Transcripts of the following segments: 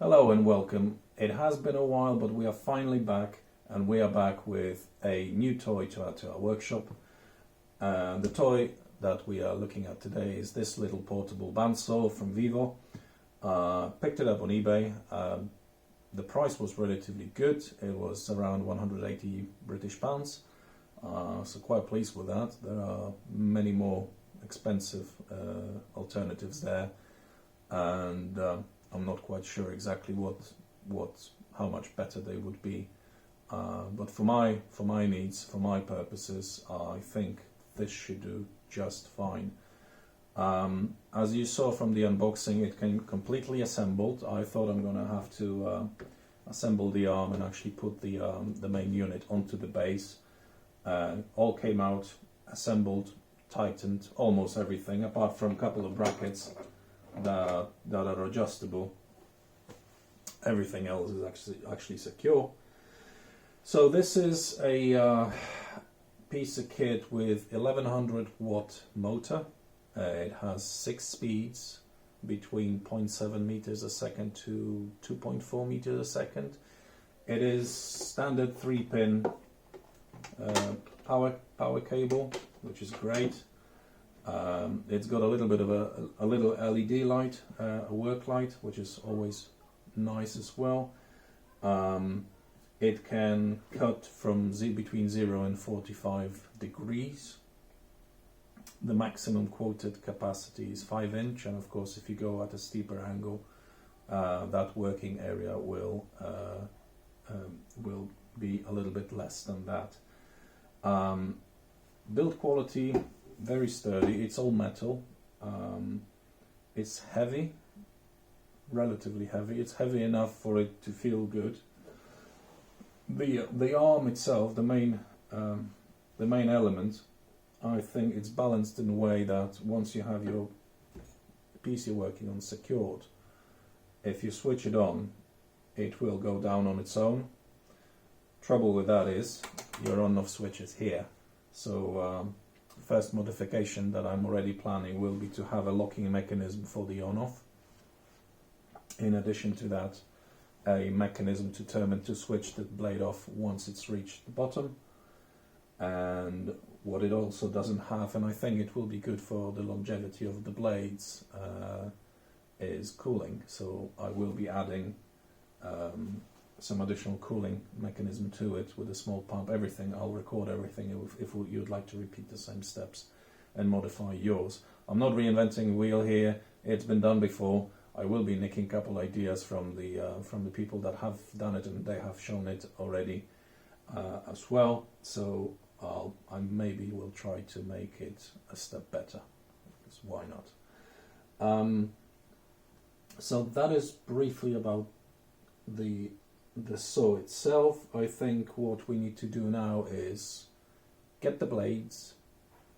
Hello and welcome. It has been a while, but we are finally back, and we are back with a new toy to add to our workshop. The toy that we are looking at today is this little portable bandsaw from Vevor. Picked it up on eBay. The price was relatively good. It was around 180 British pounds, so quite pleased with that. There are many more expensive alternatives there, and I'm not quite sure exactly how much better they would be, but for my needs, for my purposes, I think this should do just fine. As you saw from the unboxing, it came completely assembled. I thought I'm going to have to assemble the arm and actually put the main unit onto the base. All came out assembled, tightened, almost everything, apart from a couple of brackets that are adjustable. Everything else is actually secure. So this is a piece of kit with 1100 watt motor. It has 6 speeds between 0.7 meters a second to 2.4 meters a second. It is standard 3-pin power cable, which is great. It's got a little bit of a little LED light, a work light, which is always nice as well. It can cut from between 0 and 45 degrees. The maximum quoted capacity is 5-inch, and of course if you go at a steeper angle, that working area will be a little bit less than that. Build quality, very sturdy. It's all metal. It's heavy, relatively heavy. It's heavy enough for it to feel good. The arm itself, the main element, I think it's balanced in a way that once you have your piece you're working on secured, if you switch it on, it will go down on its own. Trouble with that is your on-off switch is here. So first modification that I'm already planning will be to have a locking mechanism for the on-off. In addition to that, a mechanism to switch the blade off once it's reached the bottom. And what it also doesn't have, and I think it will be good for the longevity of the blades, is cooling. So I will be adding some additional cooling mechanism to it with a small pump. I'll record everything if you'd like to repeat the same steps and modify yours. I'm not reinventing the wheel here. It's been done before. I will be nicking a couple ideas from the people that have done it, and they have shown it already as well. So I maybe will try to make it a step better, because why not? So that is briefly about the saw itself. I think what we need to do now is get the blades,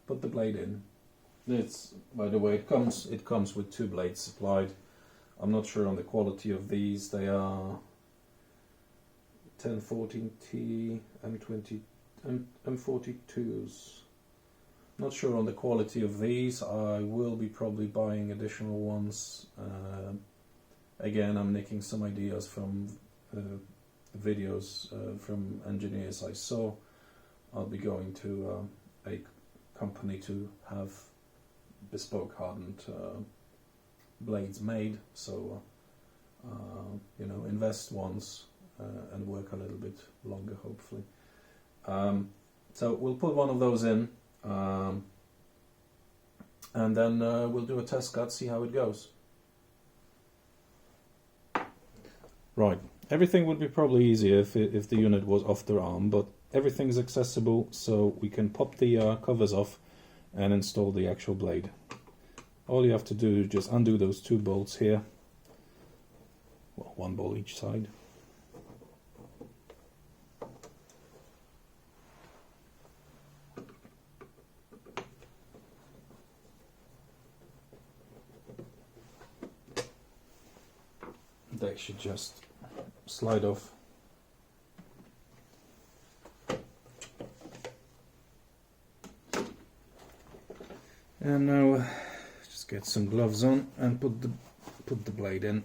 put the blade in. It's, by the way, it comes with 2 blades supplied. I'm not sure on the quality of these. They are 1014T M42s. Not sure on the quality of these. I will be probably buying additional ones. Again, I'm nicking some ideas from videos from engineers I saw. I'll be going to a company to have bespoke hardened blades made, so invest once and work a little bit longer, hopefully. So we'll put one of those in, and then we'll do a test cut, see how it goes. Right, everything would be probably easier if the unit was off the arm, but everything's accessible, so we can pop the covers off and install the actual blade. All you have to do is just undo those 2 bolts here. Well, 1 bolt each side. They should just slide off. And now just get some gloves on and put the blade in.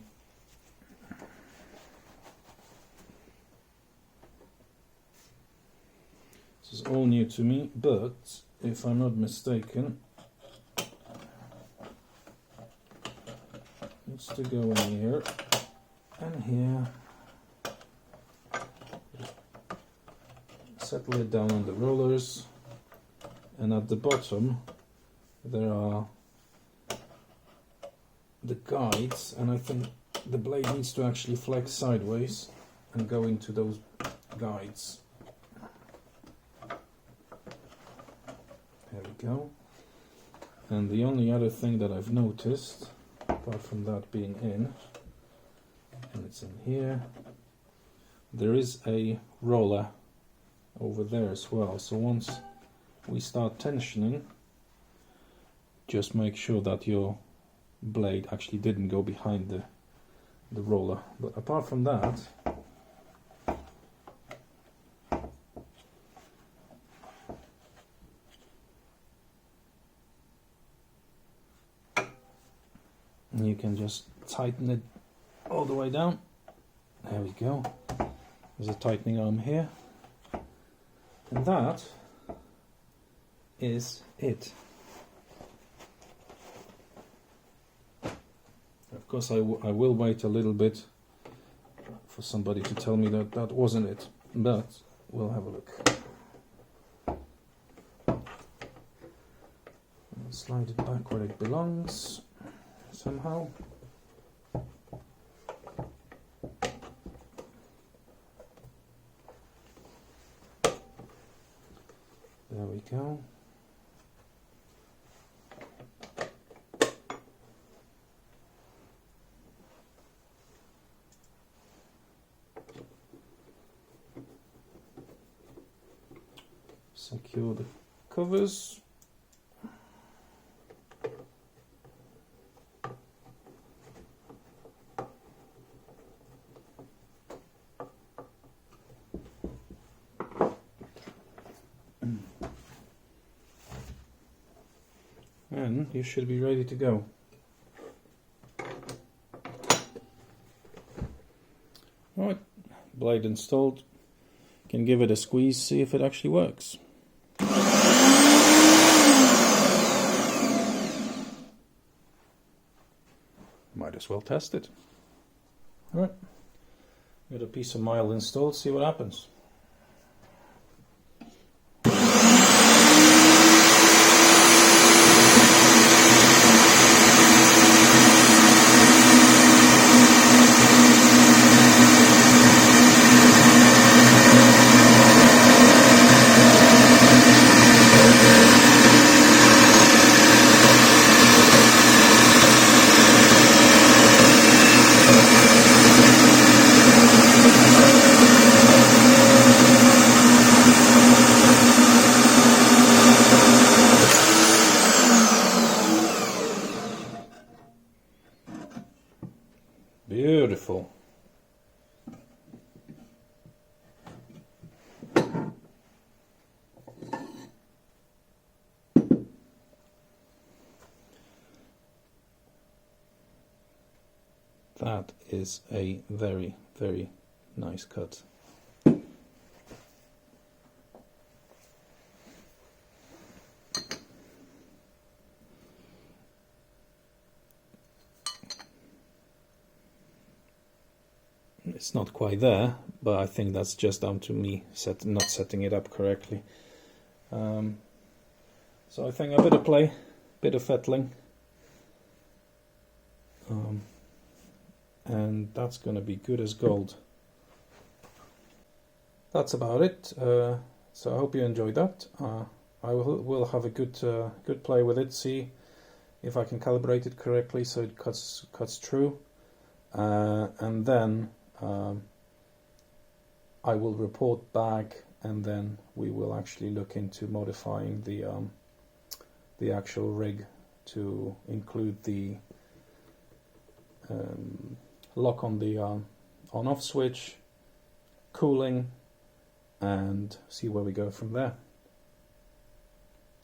all new to me, but if I'm not mistaken, it's to go in here and here. Settle it down on the rollers, and at the bottom there are the guides, and I think the blade needs to actually flex sideways and go into those guides. There we go. And the only other thing that I've noticed, apart from that being in, and it's in here, there is a roller over there as well. So once we start tensioning, just make sure that your blade actually didn't go behind the roller. But apart from that, you can just tighten it all the way down. There we go. There's a tightening arm here. And that is it. Of course, I will wait a little bit for somebody to tell me that that wasn't it, but we'll have a look. And slide it back where it belongs, somehow. There we go. Secure the covers. And you should be ready to go. Alright, blade installed. Can give it a squeeze, see if it actually works. Might as well test it. Alright, got a piece of mile installed, see what happens. Beautiful. That is a very, very nice cut. It's not quite there, but I think that's just down to me not setting it up correctly. So I think a bit of play, bit of fettling, and that's going to be good as gold. That's about it. So I hope you enjoyed that. I will have a good play with it, see if I can calibrate it correctly so it cuts true, and then I will report back, and then we will actually look into modifying the actual rig to include the lock on the on-off switch, cooling, and see where we go from there.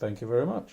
Thank you very much.